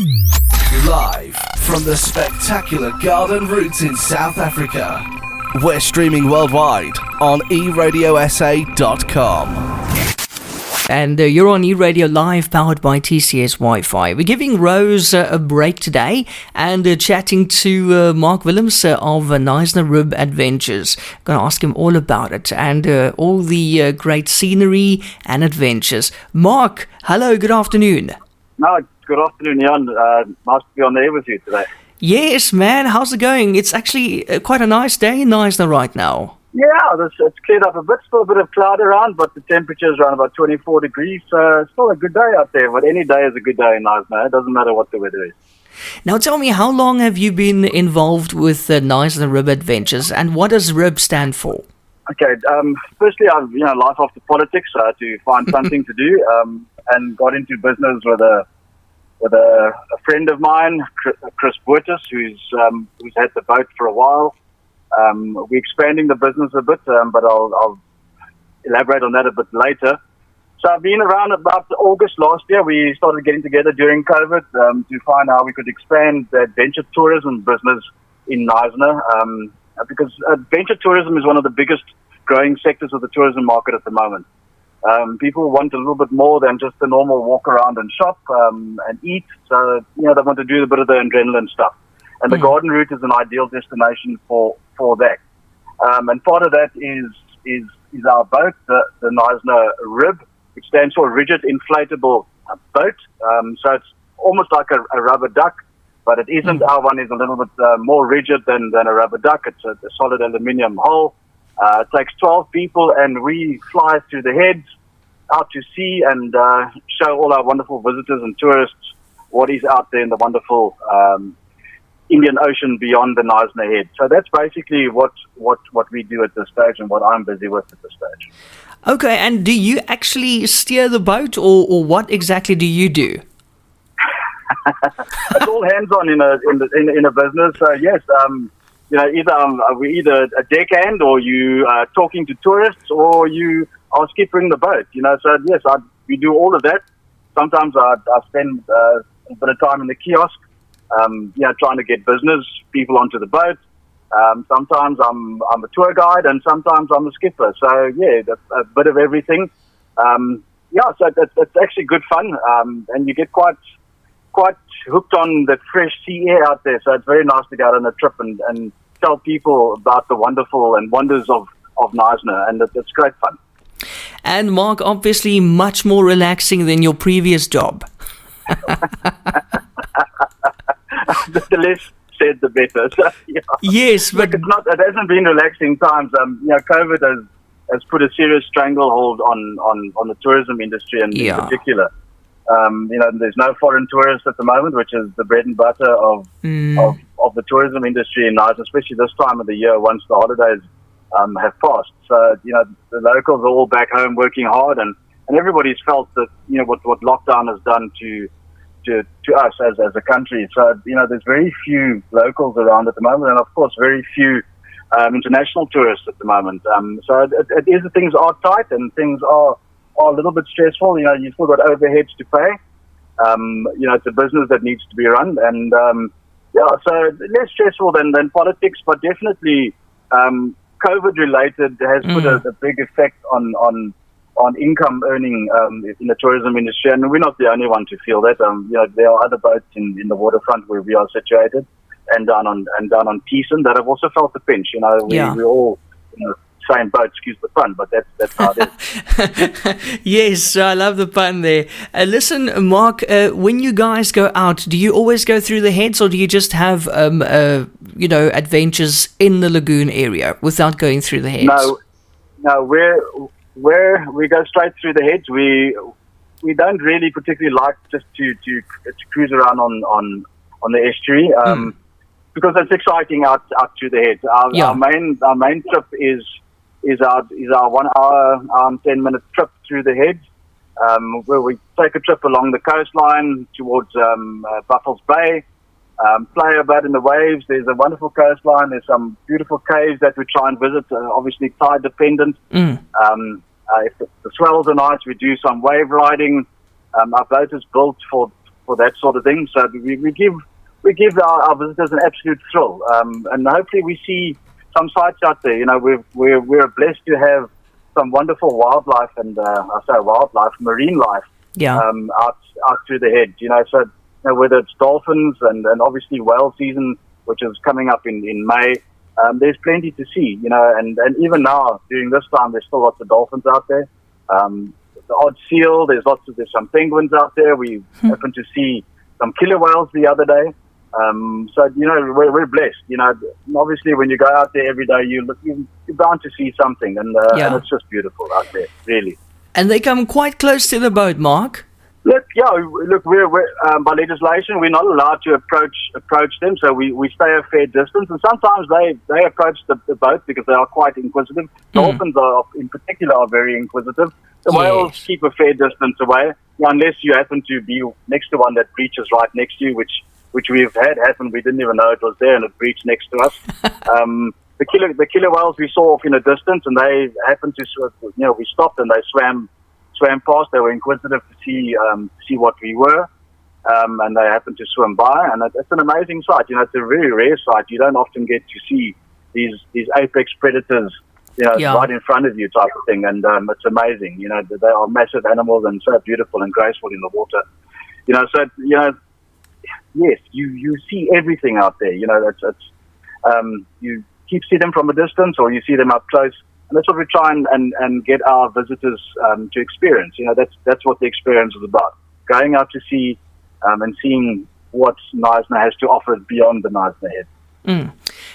Live from the spectacular Garden Routes in South Africa. We're streaming worldwide on eradiosa.com. And you're on eRadio Live, powered by TCS Wi-Fi. We're giving Rose a break today and chatting to Mark Willemse of Knysna Rib Adventures. Going to ask him all about it and all the great scenery and adventures. Mark, hello, good afternoon. No, good afternoon, Jan. Nice to be on the air with you today. Yes, man. How's it going? It's actually quite a nice day in Knysna right now. Yeah, it's cleared up a bit. Still a bit of cloud around, but the temperature's around about 24 degrees. So still a good day out there. But any day is a good day in Knysna. It doesn't matter what the weather is. Now tell me, how long have you been involved with Knysna Rib Adventures, and what does RIB stand for? Okay, firstly, I've life after politics, to find something to do, and got into business with a friend of mine, Chris Boertes, who's had the boat for a while. We're expanding the business a bit, but I'll elaborate on that a bit later. So I've been around about August last year. We started getting together during COVID to find how we could expand the adventure tourism business in Knysna, because adventure tourism is one of the biggest growing sectors of the tourism market at the moment. People want a little bit more than just the normal walk around and shop and eat. So they want to do a bit of the adrenaline stuff. And the Garden Route is an ideal destination for that. And part of that is our boat, the Knysna Rib, which stands for Rigid Inflatable Boat. So it's almost like a rubber duck, but it isn't. Our one is a little bit more rigid than a rubber duck. It's a solid aluminium hull. It takes 12 people, and we fly through the heads out to sea and show all our wonderful visitors and tourists what is out there in the wonderful Indian Ocean beyond the Knysna Head. So that's basically what we do at this stage and what I'm busy with at this stage. Okay, and do you actually steer the boat, or what exactly do you do? It's all hands-on in a business. So yes, we're either a deckhand, or you are talking to tourists, or you are skippering the boat. So yes, we do all of that. Sometimes I spend a bit of time in the kiosk, trying to get business people onto the boat. Sometimes I'm a tour guide, and sometimes I'm a skipper. So yeah, that's a bit of everything. So it's actually good fun, and you get quite hooked on the fresh sea air out there. So it's very nice to go out on a trip and tell people about the wonderful and wonders of Knysna, and it's great fun. And Mark, obviously much more relaxing than your previous job. The less said, the better. So, yeah. Yes, but it hasn't been relaxing times. COVID has put a serious stranglehold on the tourism industry, and in particular, there's no foreign tourists at the moment, which is the bread and butter of the tourism industry in Knysna, especially this time of the year once the holidays have passed. So the locals are all back home working hard, and everybody's felt that what lockdown has done to us as a country. So there's very few locals around at the moment, and of course very few international tourists at the moment. So things are tight, and things are a little bit stressful. You've still got overheads to pay. It's a business that needs to be run, and so less stressful than politics, but definitely COVID related has put a big effect on income earning in the tourism industry, and we're not the only one to feel that. There are other boats in the waterfront where we are situated, and down on Knysna that have also felt the pinch. We're all same boat, excuse the pun, but that's how it is. Yes, I love the pun there. Listen, Mark, when you guys go out, do you always go through the heads, or do you just have adventures in the lagoon area without going through the heads? No, where we go straight through the heads. We don't really particularly like just to cruise around on the estuary, because it's exciting out to the heads. Our main trip is our 1 hour and 10 minute trip through the heads, where we take a trip along the coastline towards Buffalo's Bay, play about in the waves. There's a wonderful coastline. There's some beautiful caves that we try and visit, obviously tide dependent. If the swells are nice, we do some wave riding. Our boat is built for for that sort of thing. So we give our visitors an absolute thrill, and hopefully we see some sites out there. We're blessed to have some wonderful wildlife, and I say wildlife, marine life, out through the head. So whether it's dolphins and obviously whale season, which is coming up in May, there's plenty to see. And even now during this time, there's still lots of dolphins out there. The odd seal, there's some penguins out there. We happened to see some killer whales the other day. So we're blessed. Obviously when you go out there every day, you're bound to see something, and it's just beautiful out there, really. And they come quite close to the boat, Mark. Look, we're by legislation we're not allowed to approach them, so we stay a fair distance, and sometimes they approach the boat because they are quite inquisitive. Dolphins in particular are very inquisitive. The whales keep a fair distance away, unless you happen to be next to one that breaches right next to you, which we've had happen. We didn't even know it was there, and it breached next to us. The killer whales we saw off in a distance, and they happened to, we stopped and they swam past. They were inquisitive to see what we were, and they happened to swim by. And it's an amazing sight. It's a very rare sight. You don't often get to see these apex predators, right in front of you, type of thing. And it's amazing. They are massive animals and so beautiful and graceful in the water. Yes, you see everything out there. You see them from a distance, or you see them up close, and that's what we try and get our visitors to experience. That's what the experience is about: going out to see and seeing what Knysna has to offer beyond the Knysna Head.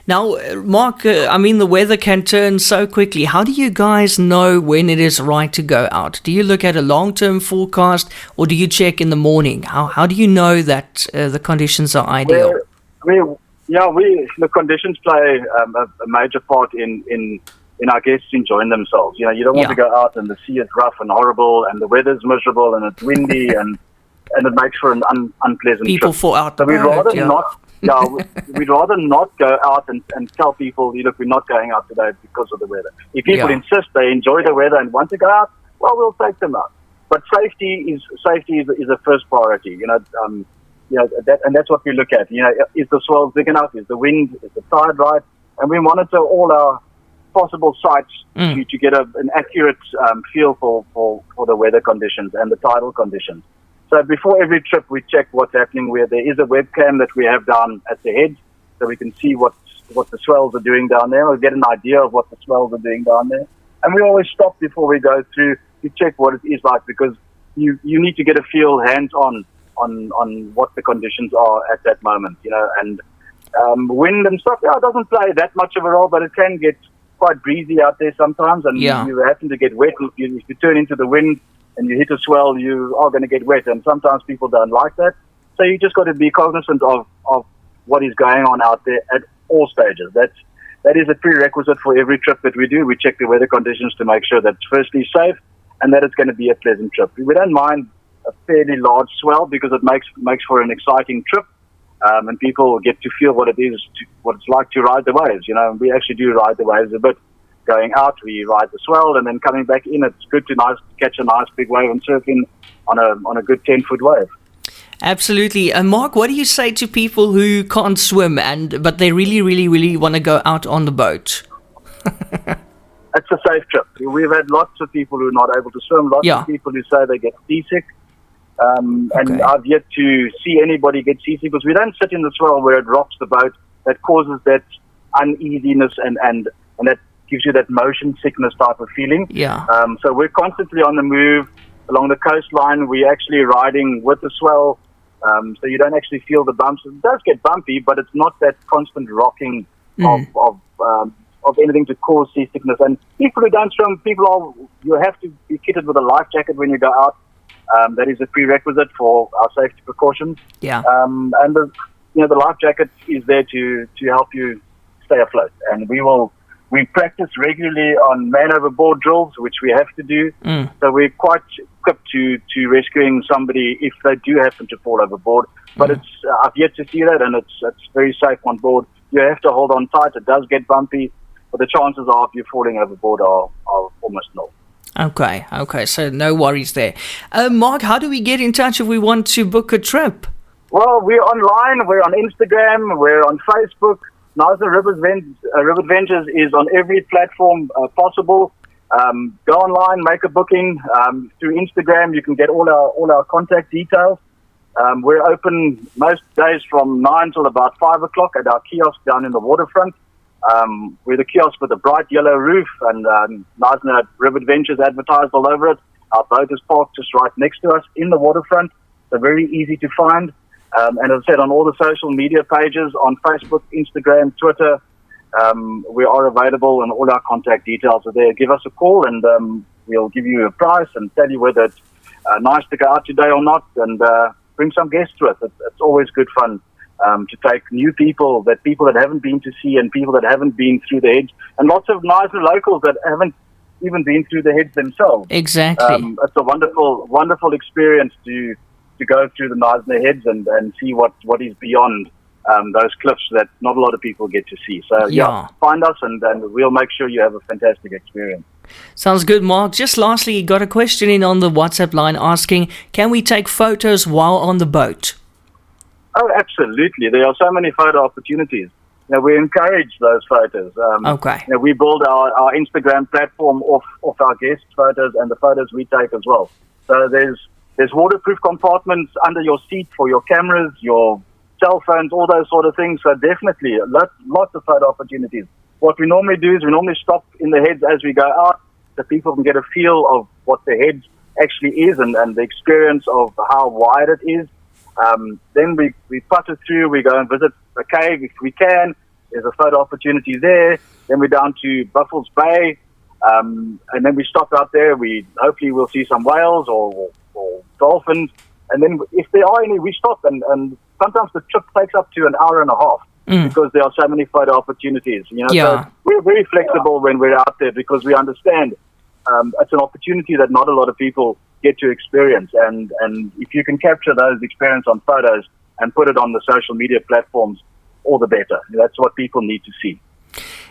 Now, Mark, the weather can turn so quickly. How do you guys know when it is right to go out? Do you look at a long-term forecast, or do you check in the morning? How do you know that the conditions are ideal? The conditions play a major part in our guests enjoying themselves. You don't want to go out and the sea is rough and horrible, and the weather's miserable, and it's windy, and it makes for an unpleasant People trip. fall out. So we'd rather not. We'd rather not go out and tell people, look, we're not going out today because of the weather. If people insist they enjoy the weather and want to go out, well, we'll take them out. But safety is a first priority. And that's what we look at. Is the swell big enough? Is the wind? Is the tide right? And we monitor all our possible sites to get an accurate feel for the weather conditions and the tidal conditions. So before every trip, we check what's happening. Where there is a webcam that we have down at the head, so we can see what the swells are doing down there, or get an idea of what the swells are doing down there. And we always stop before we go through to check what it is like, because you need to get a feel hands-on on what the conditions are at that moment. And wind and stuff, it doesn't play that much of a role, but it can get quite breezy out there sometimes, and you happen to get wet. If you turn into the wind and you hit a swell, you are going to get wet, and sometimes people don't like that. So you just got to be cognizant of what is going on out there at all stages. That is a prerequisite for every trip that we do. We check the weather conditions to make sure that it's firstly safe and that it's going to be a pleasant trip. We don't mind a fairly large swell because it makes for an exciting trip, and people get to feel what it's like to ride the waves. We actually do ride the waves a bit. Going out, we ride the swell, and then coming back in, it's good to catch a nice big wave and surf in on a good 10-foot wave. Absolutely. And Mark, what do you say to people who can't swim but they really, really, really want to go out on the boat? It's a safe trip. We've had lots of people who are not able to swim, lots of people who say they get seasick. And I've yet to see anybody get seasick, because we don't sit in the swell where it rocks the boat. That causes that uneasiness and that gives you that motion sickness type of feeling. So we're constantly on the move along the coastline. We're actually riding with the swell, so you don't actually feel the bumps. It does get bumpy, but it's not that constant rocking of anything to cause seasickness. And people who don't swim, you have to be kitted with a life jacket when you go out. That is a prerequisite for our safety precautions. And the life jacket is there to help you stay afloat. And we practice regularly on man overboard drills, which we have to do. So we're quite equipped to rescuing somebody if they do happen to fall overboard. But I've yet to see that, and it's very safe on board. You have to hold on tight. It does get bumpy, but the chances of you falling overboard are almost null. Okay, so no worries there. Mark, how do we get in touch if we want to book a trip? Well, we're online, we're on Instagram, we're on Facebook. Knysna Rib Adventures is on every platform possible. Go online, make a booking. Through Instagram, you can get all our contact details. We're open most days from 9 till about 5 o'clock at our kiosk down in the waterfront. We're the kiosk with a bright yellow roof and Knysna Rib Adventures advertised all over it. Our boat is parked just right next to us in the waterfront, so very easy to find. And as I said, on all the social media pages, on Facebook, Instagram, Twitter, we are available and all our contact details are there. Give us a call and we'll give you a price and tell you whether it's nice to go out today or not, and bring some guests with. It's always good fun to take new people that haven't been to sea and people that haven't been through the heads, and lots of Knysna locals that haven't even been through the heads themselves. Exactly. It's a wonderful experience to go through the Knysna heads and see what is beyond those cliffs that not a lot of people get to see. So find us and we'll make sure you have a fantastic experience. Sounds good, Mark. Just lastly, got a question in on the WhatsApp line asking, can we take photos while on the boat? Oh, absolutely. There are so many photo opportunities. We encourage those photos. We build our Instagram platform off our guest photos and the photos we take as well. So there's waterproof compartments under your seat for your cameras, your cell phones, all those sort of things. So definitely lots of photo opportunities. What we normally do is we normally stop in the heads as we go out so people can get a feel of what the heads actually is and the experience of how wide it is. Then we putter through, we go and visit a cave if we can. There's a photo opportunity there. Then we're down to Buffalo's Bay, and then we stop out there. Hopefully we'll see some whales or dolphins. And then if there are any, we stop. And sometimes the trip takes up to an hour and a half because there are so many photo opportunities. So we're very flexible when we're out there because we understand it's an opportunity that not a lot of people get to experience. And if you can capture those experiences on photos and put it on the social media platforms, all the better. That's what people need to see.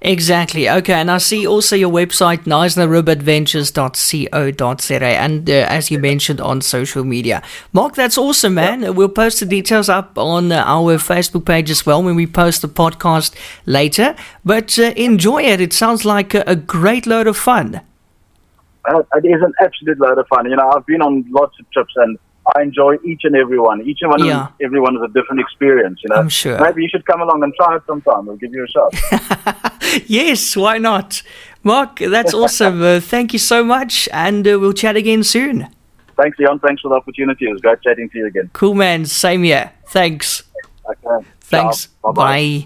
Exactly. Okay, and I see also your website, knysnaribadventures.co.za, and as you mentioned, on social media. Mark, that's awesome, man. Yeah. We'll post the details up on our Facebook page as well when we post the podcast later. But enjoy it. It sounds like a great load of fun. It is an absolute load of fun. I've been on lots of trips and I enjoy each and every one. Every one is a different experience. I'm sure. Maybe you should come along and try it sometime. We'll give you a shot. Yes, why not? Mark, that's awesome. Thank you so much, and we'll chat again soon. Thanks, Leon. Thanks for the opportunity. It was great chatting to you again. Cool, man. Same here. Thanks. Okay. Thanks. Ciao. Bye-bye. Bye.